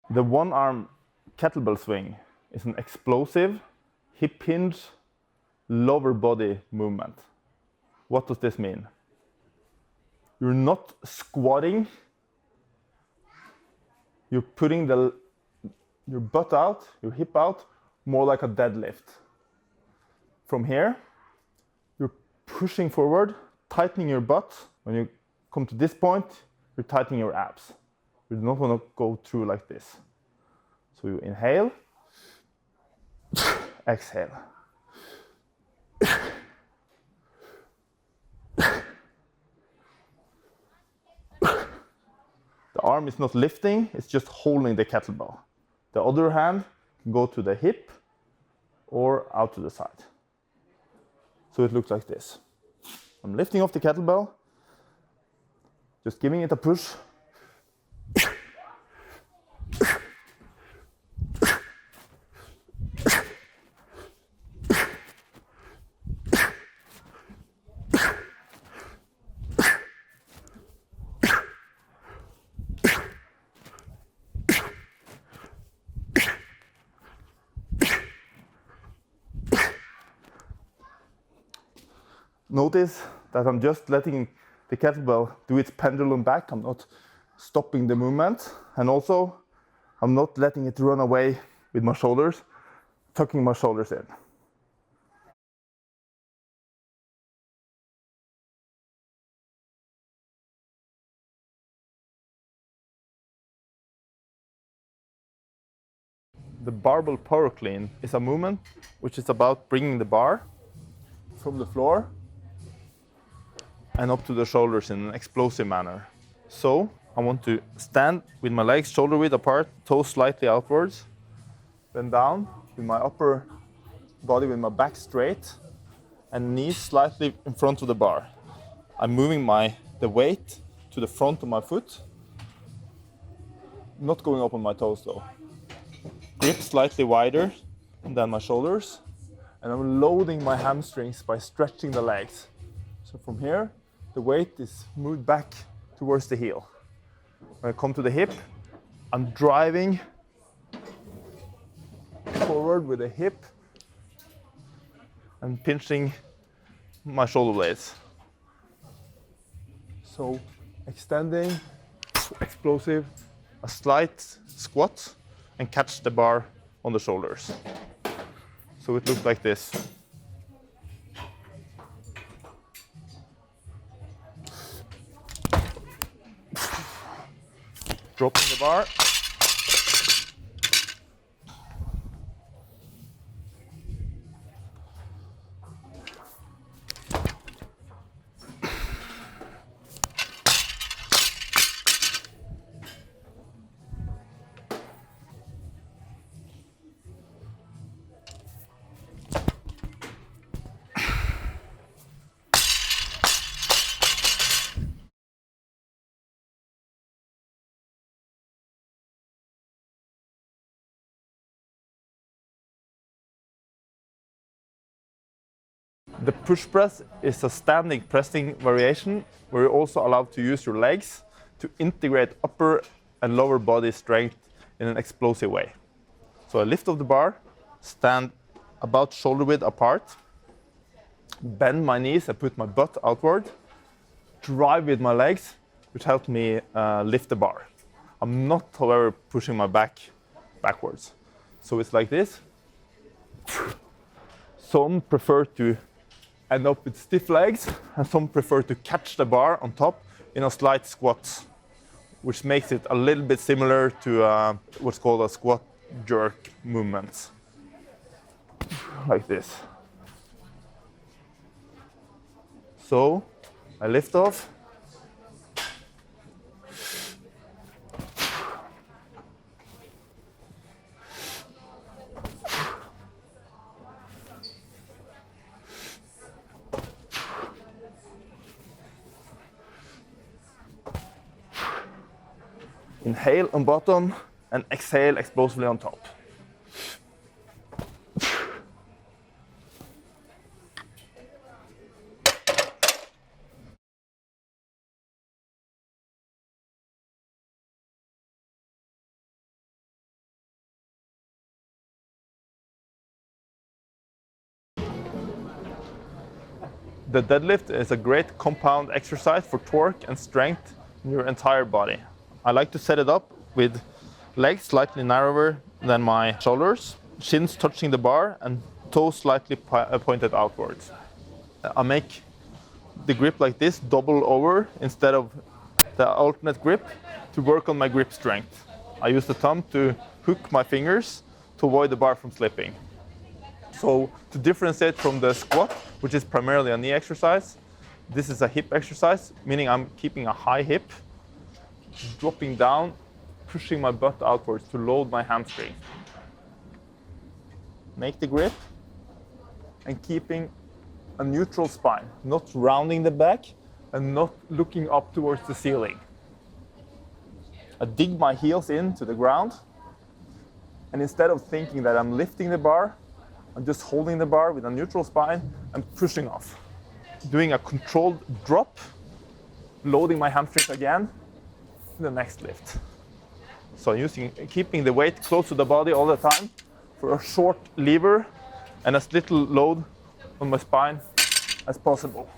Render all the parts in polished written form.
The one-arm kettlebell swing is an explosive, hip hinge, lower body movement. What does this mean? You're not squatting. You're putting your butt out, your hip out, more like a deadlift. From here, you're pushing forward, tightening your butt. When you come to this point, you're tightening your abs. You do not want to go through like this. So you inhale, exhale. The arm is not lifting, it's just holding the kettlebell. The other hand can go to the hip or out to the side. So it looks like this. I'm lifting off the kettlebell, just giving it a push. Notice that I'm just letting the kettlebell do its pendulum back. I'm not stopping the movement. And also, I'm not letting it run away with my shoulders, tucking my shoulders in. The barbell power clean is a movement which is about bringing the bar from the floor and up to the shoulders in an explosive manner. So I want to stand with my legs shoulder width apart, toes slightly outwards, bend down with my upper body with my back straight and knees slightly in front of the bar. I'm moving the weight to the front of my foot, not going up on my toes though. Grip slightly wider than my shoulders, and I'm loading my hamstrings by stretching the legs. So from here, the weight is moved back towards the heel. When I come to the hip, I'm driving forward with the hip and pinching my shoulder blades. So extending, explosive, a slight squat and catch the bar on the shoulders. So it looks like this. Dropping the bar. The push press is a standing pressing variation where you're also allowed to use your legs to integrate upper and lower body strength in an explosive way. So I lift off the bar, stand about shoulder width apart, bend my knees and put my butt outward, drive with my legs, which helped me lift the bar. I'm not, however, pushing my back backwards. So it's like this. Some prefer to end up with stiff legs, and some prefer to catch the bar on top in a slight squat, which makes it a little bit similar to what's called a squat jerk movement, like this. So I lift off, inhale on bottom and exhale explosively on top. The deadlift is a great compound exercise for torque and strength in your entire body. I like to set it up with legs slightly narrower than my shoulders, shins touching the bar and toes slightly pointed outwards. I make the grip like this, double over instead of the alternate grip, to work on my grip strength. I use the thumb to hook my fingers to avoid the bar from slipping. So to differentiate from the squat, which is primarily a knee exercise, this is a hip exercise, meaning I'm keeping a high hip, dropping down, pushing my butt outwards to load my hamstring. Make the grip and keeping a neutral spine, not rounding the back and not looking up towards the ceiling. I dig my heels into the ground, and instead of thinking that I'm lifting the bar, I'm just holding the bar with a neutral spine and pushing off. Doing a controlled drop, loading my hamstrings again in the next lift. So keeping the weight close to the body all the time for a short lever and as little load on my spine as possible.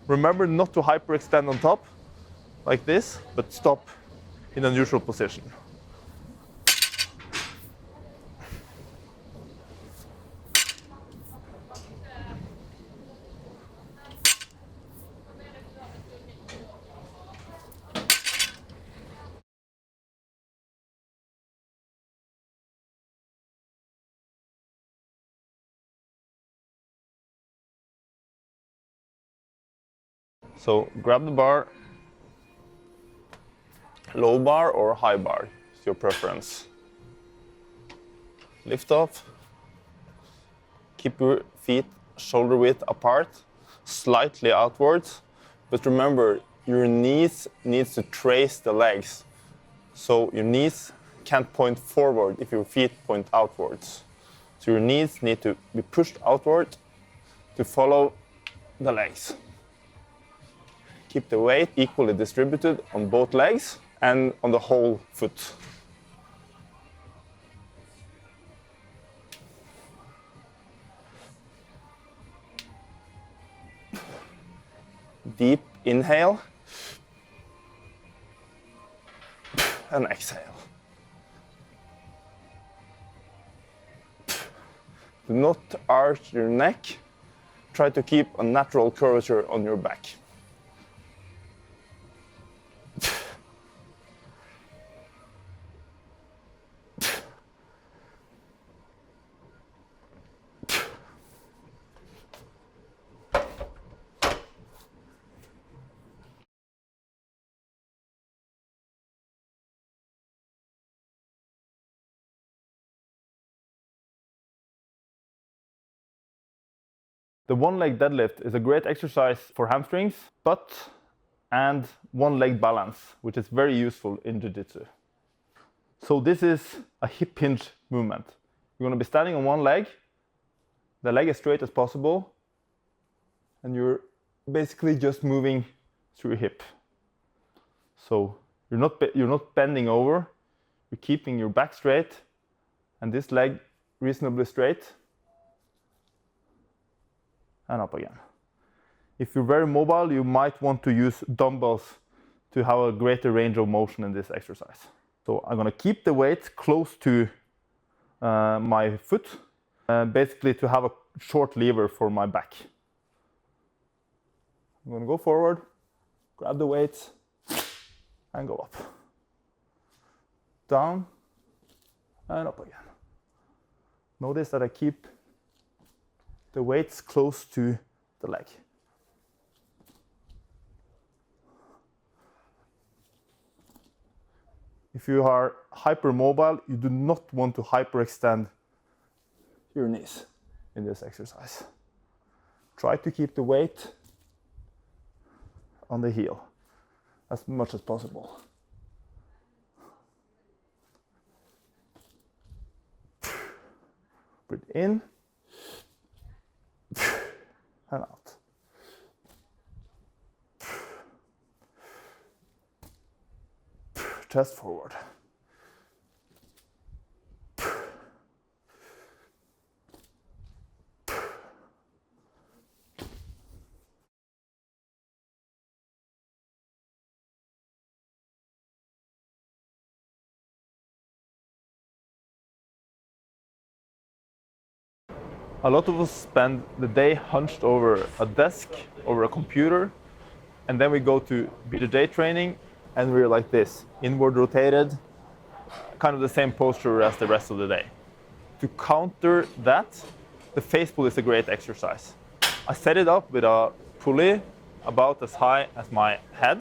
Remember not to hyperextend on top like this, but stop in a neutral position. So grab the bar, low bar or high bar, it's your preference. Lift off, keep your feet shoulder width apart, slightly outwards, but remember your knees needs to trace the legs. So your knees can't point forward if your feet point outwards. So your knees need to be pushed outward to follow the legs. Keep the weight equally distributed on both legs and on the whole foot. Deep inhale and exhale. Do not arch your neck. Try to keep a natural curvature on your back. The one-leg deadlift is a great exercise for hamstrings, butt, and one-leg balance, which is very useful in jiu-jitsu. So this is a hip hinge movement. You're going to be standing on one leg, the leg as straight as possible, and you're basically just moving through your hip. So you're not bending over, you're keeping your back straight and this leg reasonably straight. And up again. If you're very mobile, you might want to use dumbbells to have a greater range of motion in this exercise. So I'm going to keep the weight close to my foot, basically to have a short lever for my back. I'm going to go forward, grab the weight, and go up. Down, and up again. Notice that I keep the weights close to the leg. If you are hypermobile, you do not want to hyperextend your knees in this exercise. Try to keep the weight on the heel as much as possible. Breathe in and out. Chest forward. A lot of us spend the day hunched over a desk, over a computer, and then we go to BJJ training and we're like this, inward rotated, kind of the same posture as the rest of the day. To counter that, the face pull is a great exercise. I set it up with a pulley about as high as my head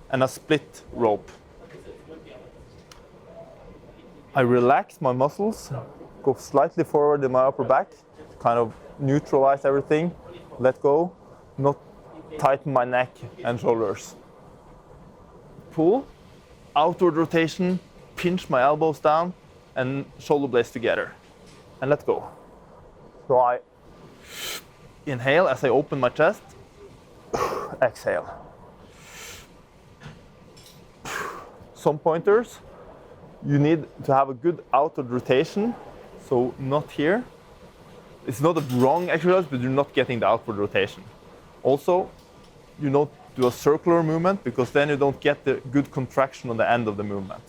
and a split rope. I relax my muscles, go slightly forward in my upper back, kind of neutralize everything, let go, not tighten my neck and shoulders. Pull, outward rotation, pinch my elbows down and shoulder blades together, and let go. So I inhale as I open my chest, exhale. Some pointers, you need to have a good outward rotation, so not here. It's not a wrong exercise, but you're not getting the outward rotation. Also, you don't do a circular movement because then you don't get the good contraction on the end of the movement.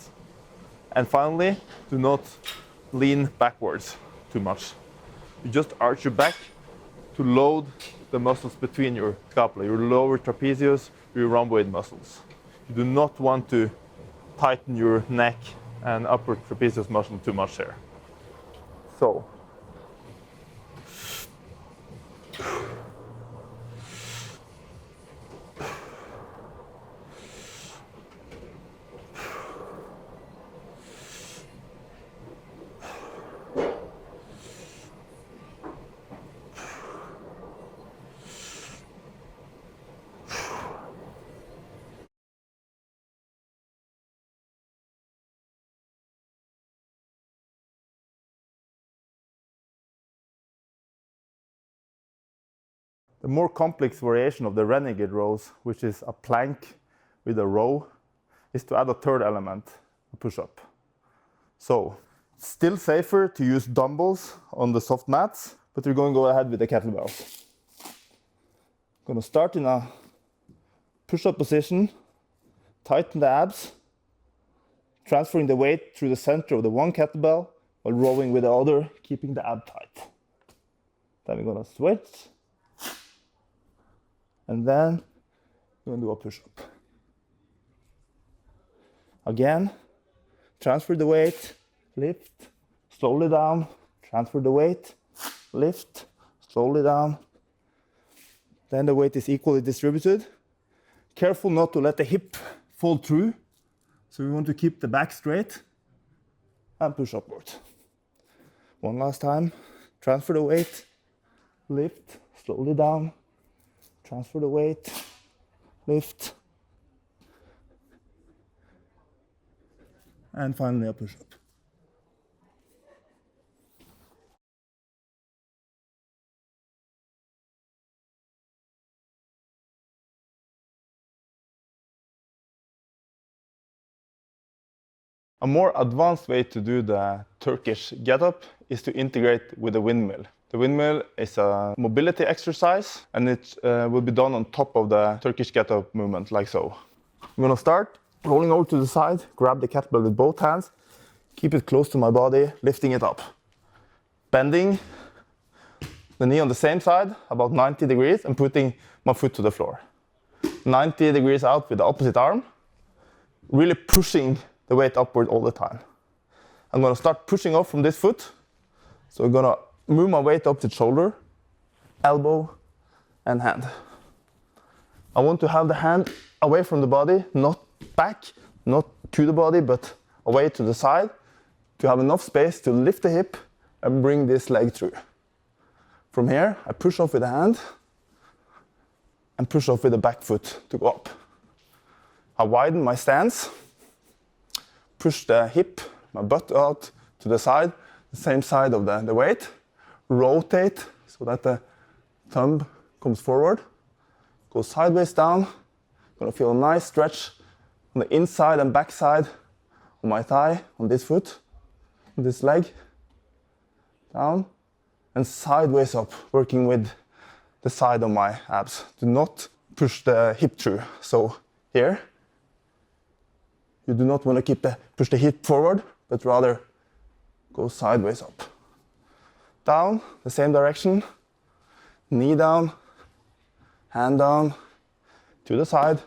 And finally, do not lean backwards too much. You just arch your back to load the muscles between your scapula, your lower trapezius, your rhomboid muscles. You do not want to tighten your neck and upper trapezius muscle too much here. So, the more complex variation of the Renegade rows, which is a plank with a row, is to add a third element, a push-up. So, it's still safer to use dumbbells on the soft mats, but we're going to go ahead with the kettlebells. I'm going to start in a push-up position, tighten the abs, transferring the weight through the center of the one kettlebell while rowing with the other, keeping the ab tight. Then we're going to switch. And then we're going to do a push-up. Again, transfer the weight, lift, slowly down, transfer the weight, lift, slowly down. Then the weight is equally distributed. Careful not to let the hip fall through. So we want to keep the back straight and push upward. One last time, transfer the weight, lift, slowly down. Transfer the weight, lift, and finally a push-up. A more advanced way to do the Turkish get-up is to integrate with a windmill. The windmill is a mobility exercise, and it will be done on top of the Turkish get-up movement, like so. I'm gonna start rolling over to the side, grab the kettlebell with both hands, keep it close to my body, lifting it up. Bending the knee on the same side, about 90 degrees, and putting my foot to the floor. 90 degrees out with the opposite arm, really pushing the weight upward all the time. I'm gonna start pushing off from this foot, so I'm gonna move my weight up to shoulder, elbow, and hand. I want to have the hand away from the body, not back, not to the body, but away to the side, to have enough space to lift the hip and bring this leg through. From here, I push off with the hand and push off with the back foot to go up. I widen my stance, push the hip, my butt out to the side, the same side of the weight. Rotate so that the thumb comes forward, go sideways down. Gonna feel a nice stretch on the inside and back side on my thigh, on this foot, on this leg, down, and sideways up, working with the side of my abs. Do not push the hip through. So here, you do not want to push the hip forward, but rather go sideways up. down, the same direction, knee down, hand down, to the side,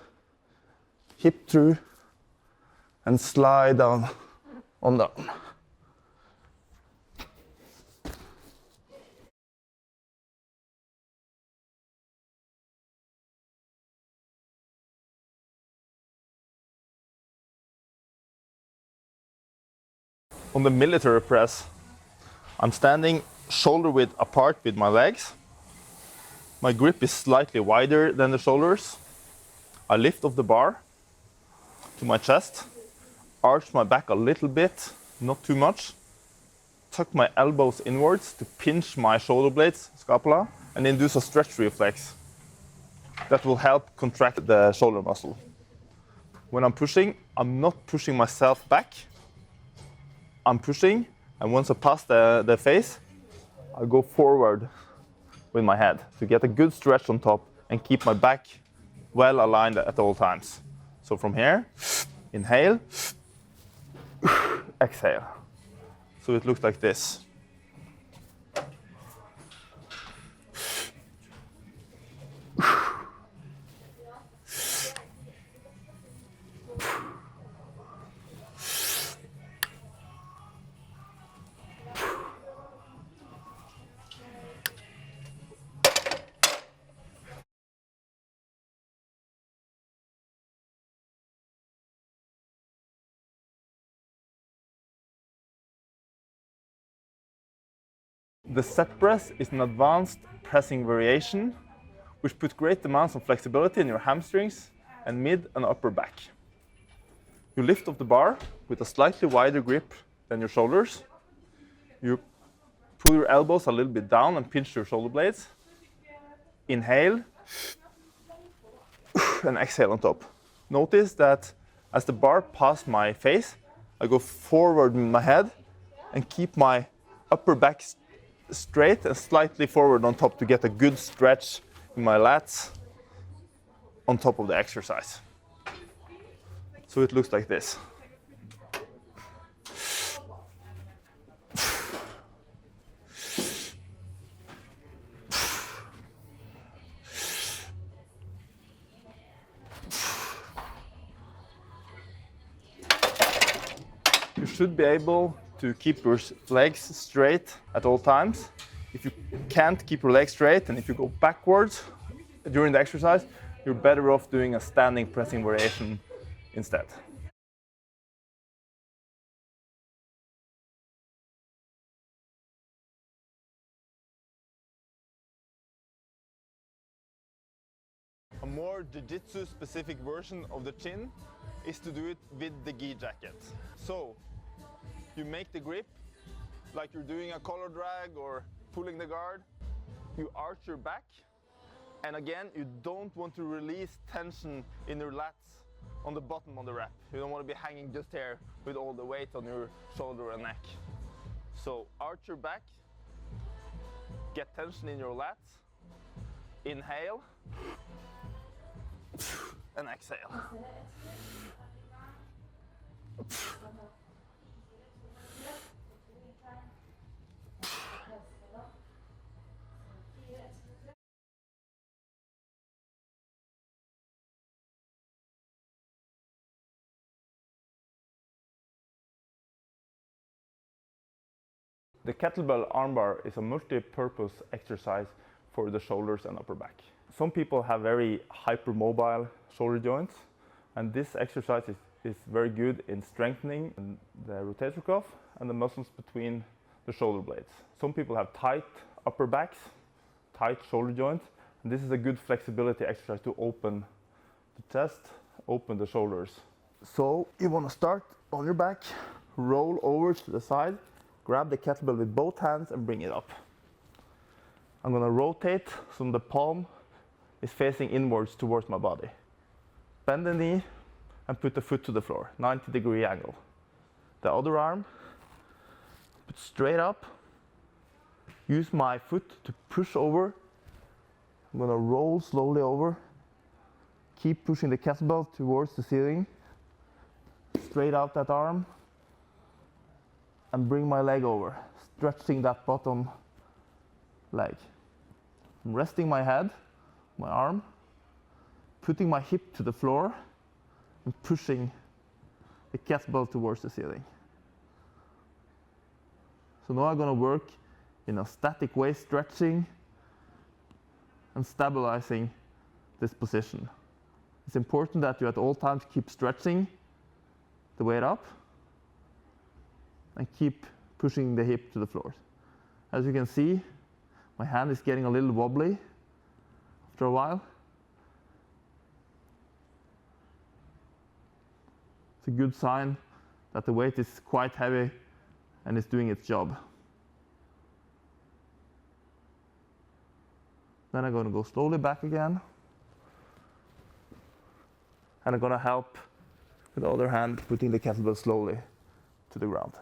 hip through, and slide down on the arm. On the military press, I'm standing shoulder width apart with my legs. My grip is slightly wider than the shoulders. I lift off the bar to my chest, arch my back a little bit, not too much, tuck my elbows inwards to pinch my shoulder blades, scapula, and induce a stretch reflex that will help contract the shoulder muscle. When I'm pushing, I'm not pushing myself back. I'm pushing, and once I pass the face, I go forward with my head to get a good stretch on top and keep my back well aligned at all times. So from here, inhale, exhale. So it looks like this. The set press is an advanced pressing variation which puts great amounts of flexibility in your hamstrings and mid and upper back. You lift off the bar with a slightly wider grip than your shoulders. You pull your elbows a little bit down and pinch your shoulder blades. Inhale and exhale on top. Notice that as the bar passes my face, I go forward with my head and keep my upper back straight and slightly forward on top to get a good stretch in my lats on top of the exercise. So it looks like this. You should be able to keep your legs straight at all times. If you can't keep your legs straight and if you go backwards during the exercise, you're better off doing a standing pressing variation instead. A more jiu-jitsu specific version of the chin is to do it with the gi jacket. So you make the grip like you're doing a collar drag or pulling the guard. You arch your back, and again, you don't want to release tension in your lats on the bottom of the rep. You don't want to be hanging just here with all the weight on your shoulder and neck. So arch your back, get tension in your lats, inhale, and exhale. The kettlebell armbar is a multi-purpose exercise for the shoulders and upper back. Some people have very hypermobile shoulder joints, and this exercise is very good in strengthening the rotator cuff and the muscles between the shoulder blades. Some people have tight upper backs, tight shoulder joints, and this is a good flexibility exercise to open the chest, open the shoulders. So you want to start on your back, roll over to the side, grab the kettlebell with both hands and bring it up. I'm going to rotate so the palm is facing inwards towards my body. Bend the knee and put the foot to the floor, 90-degree angle. The other arm, put straight up. Use my foot to push over. I'm going to roll slowly over. Keep pushing the kettlebell towards the ceiling. Straight out that arm. And bring my leg over, stretching that bottom leg. I'm resting my head, my arm, putting my hip to the floor, and pushing the kettlebell towards the ceiling. So now I'm going to work in a static way, stretching and stabilizing this position. It's important that you at all times keep stretching the weight up and keep pushing the hip to the floor. As you can see, my hand is getting a little wobbly after a while. It's a good sign that the weight is quite heavy and is doing its job. Then I'm going to go slowly back again. And I'm going to help with the other hand putting the kettlebell slowly to the ground.